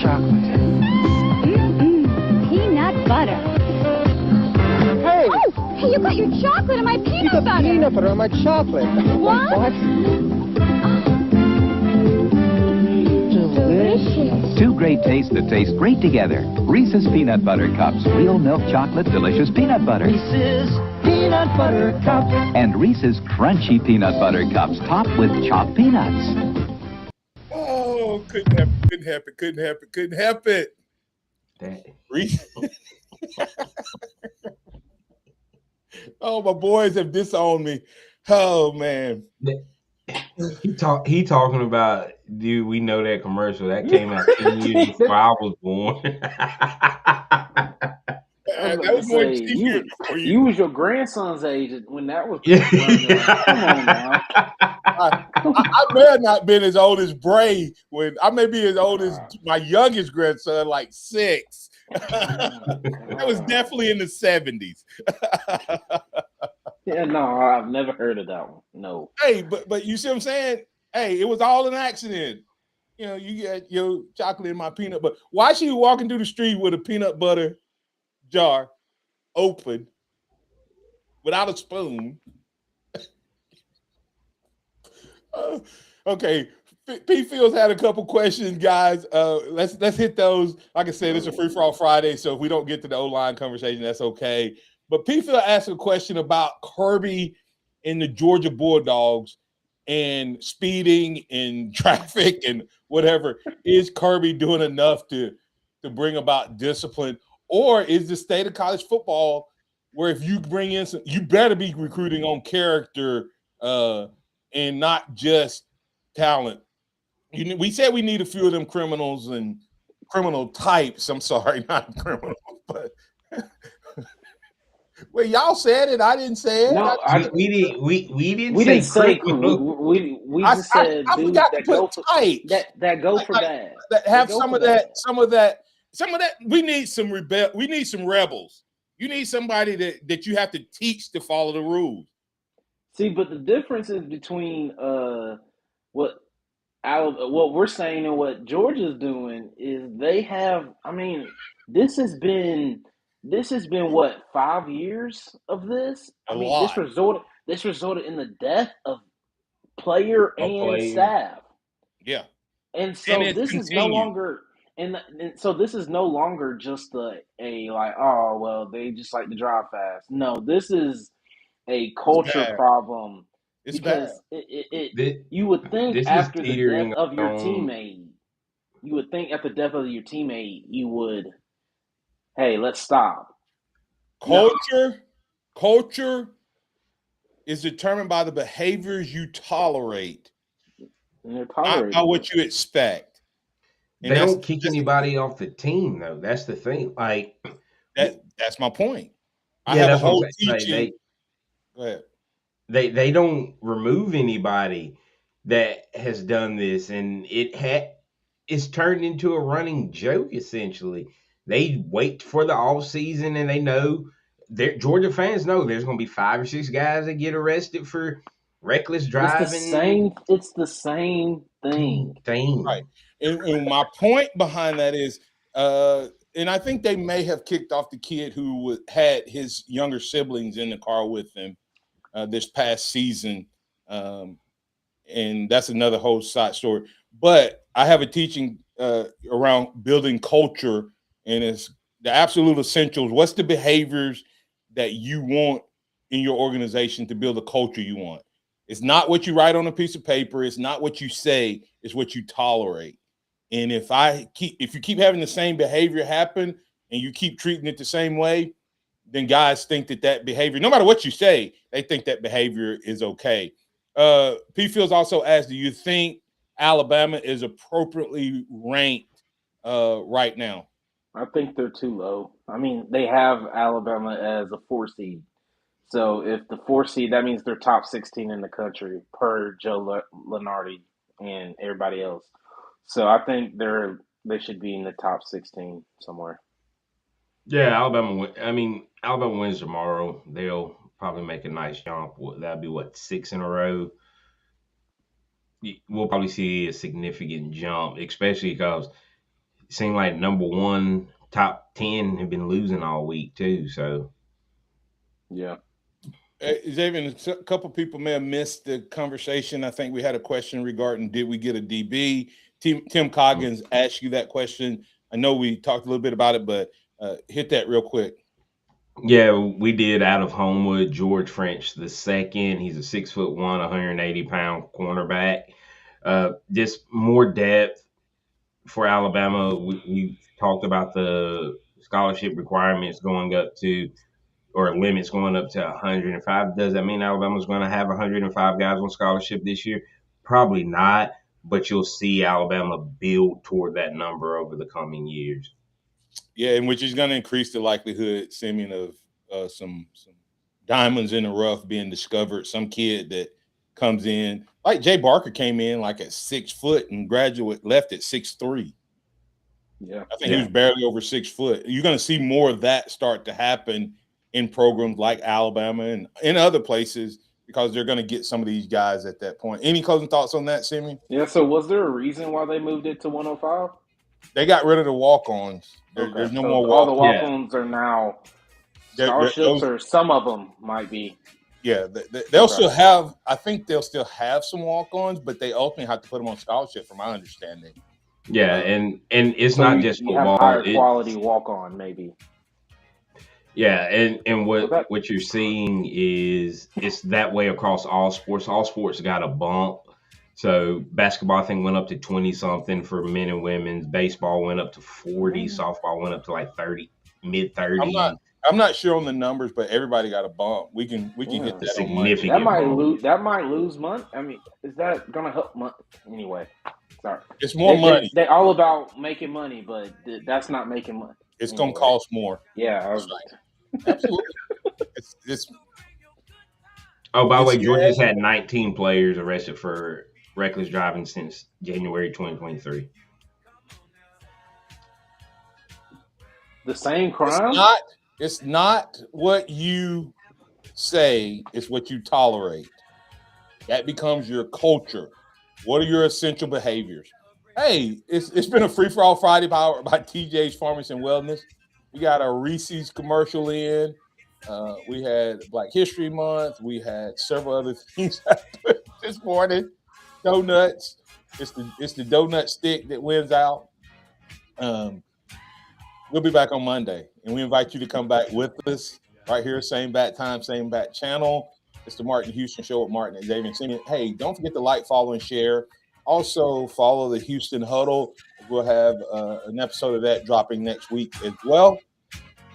Chocolate. Peanut butter. Hey! Oh, hey, you got your chocolate and my peanut You got butter. peanut butter on my chocolate. What? Delicious. Two great tastes that taste great together. Reese's Peanut Butter Cups. Real milk chocolate, delicious peanut butter. Reese's Peanut Butter Cups. And Reese's Crunchy Peanut Butter Cups topped with chopped peanuts. Oh, couldn't help it. Oh, my boys have disowned me. Oh, man. He talking about, dude, we know that commercial. That came out 10 years before I was born. That was more you was your grandson's age when that was running around. Come on now. I may have not been as old as Bray when I may be as old as my youngest grandson, like 6. That was definitely in the 70s. Yeah, no, I've never heard of that one. No. Hey, but you see what I'm saying? Hey, it was all an accident. You know, you got your chocolate and my peanut butter. Why she walking through the street with a peanut butter jar open without a spoon? Okay, P. Fields had a couple questions, guys. Let's hit those. Like I said, it's a free for all Friday, so if we don't get to the O-line conversation, that's okay. But P. Field asked a question about Kirby and the Georgia Bulldogs and speeding and traffic and whatever. Is Kirby doing enough to bring about discipline, or is the state of college football where if you bring in some, you better be recruiting on character and not just talent? We said we need a few of them criminals and criminal types. I'm sorry, not criminals, but well, y'all said it. I didn't say it. No, we didn't say criminal. We just said I dudes forgot that to go put for types. that go for bad. That have They go some for of bad. some of that. We need some we need some rebels. You need somebody that you have to teach to follow the rules. See, but the difference is between what we're saying and what Georgia's doing is they have. I mean, this has been what, 5 years of this. I mean, lot. this resulted in the death of player and staff. Yeah, and so it's this is no continued. longer. And so this is no longer just a like, oh well, they just like to drive fast. No, this is a culture bad. problem. It's Because bad. you would think This is after the death teetering of your on- teammate, you would, hey, let's stop. Culture is determined by the behaviors you tolerate, not by what you expect. They don't kick anybody off the team, though. That's the thing. Like that's my point. I Yeah, have a that's what whole I'm saying. teaching. Go ahead. They don't remove anybody that has done this, and it's turned into a running joke essentially. They wait for the off season, and they know Georgia fans know there's going to be 5 or 6 guys that get arrested for reckless driving. It's the same thing. Right. And my point behind that is, and I think they may have kicked off the kid who had his younger siblings in the car with them this past season. And that's another whole side story. But I have a teaching around building culture, and it's the absolute essentials. What's the behaviors that you want in your organization to build a culture you want? It's not what you write on a piece of paper. It's not what you say. It's what you tolerate. And if you keep having the same behavior happen and you keep treating it the same way, then guys think that behavior, no matter what you say, they think that behavior is okay. P. Fields also asked, do you think Alabama is appropriately ranked right now? I think they're too low. I mean, they have Alabama as a 4 seed. So if the 4 seed, that means they're top 16 in the country per Joe Lunardi and everybody else. So I think they're they should be in the top 16 somewhere. Yeah, Alabama wins tomorrow. They'll probably make a nice jump. That'll be 6 in a row. We'll probably see a significant jump, especially because it seemed like number 1, top 10 have been losing all week too. So, yeah. Xavier, a couple people may have missed the conversation. I think we had a question regarding did we get a DB? Tim Coggins asked you that question. I know we talked a little bit about it, but hit that real quick. Yeah, we did out of Homewood, George French II. He's a 6'1", 180-pound cornerback. Just more depth for Alabama. We talked about the scholarship requirements going up to, or limits going up to 105. Does that mean Alabama's going to have 105 guys on scholarship this year? Probably not, but you'll see Alabama build toward that number over the coming years. Yeah, and which is going to increase the likelihood, Simeon, of some diamonds in the rough being discovered. Some kid that comes in, like Jay Barker came in like at 6 foot and left at 6'3". Yeah, I think he was barely over 6 foot. You're going to see more of that start to happen in programs like Alabama and in other places because they're going to get some of these guys at that point. Any closing thoughts on that, Simeon? Yeah, so was there a reason why they moved it to 105? They got rid of the walk-ons. There's no more walk-ons. All the walk-ons are now scholarships, or some of them might be. Yeah, they'll still have – I think they'll still have some walk-ons, but they ultimately have to put them on scholarship from my understanding. Yeah, and it's not just football. Have higher quality walk-on maybe. Yeah, and what you're seeing is it's that way across all sports. All sports got a bump. So basketball, I think, went up to 20-something for men and women. Baseball went up to 40. Softball went up to like 30, mid-30s. I'm not sure on the numbers, but everybody got a bump. We can get that significant. That might lose money. I mean, is that going to help money anyway? Sorry, it's more money. They're all about making money, but that's not making money. It's going to cost more. Yeah, I was like, absolutely. It's. Oh, by the way, Georgia's had 19 players arrested for reckless driving since January 2023. The same crime? It's not what you say, it's what you tolerate. That becomes your culture. What are your essential behaviors? Hey, it's been a free-for-all Friday powered by TJ's Pharmacy and Wellness. We got a Reese's commercial in. We had Black History Month. We had several other things this morning. Donuts. It's the donut stick that wins out. We'll be back on Monday, and we invite you to come back with us right here, same bat time, same bat channel. It's the Martin Houston Show with Martin and Xavier and Simeon. Hey, don't forget to like, follow, and share. Also, follow the Houston Huddle. We'll have an episode of that dropping next week as well.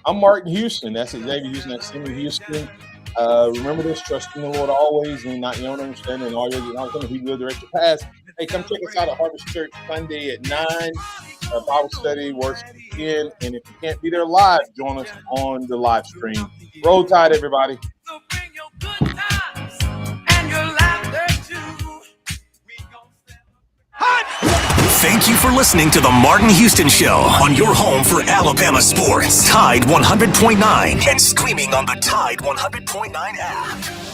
I'm Martin Houston. That's Xavier Houston. That's Simeon Houston. Remember this, trust in the Lord always, and not your own understanding, and all your understanding, He will direct your path. Hey, come check us out at Harvest Church Sunday at 9. Bible study, worship again. And if you can't be there live, join us on the live stream. Roll Tide, everybody. Thank you for listening to the Martin Houston Show on your home for Alabama sports. Tide 100.9 and streaming on the Tide 100.9 app.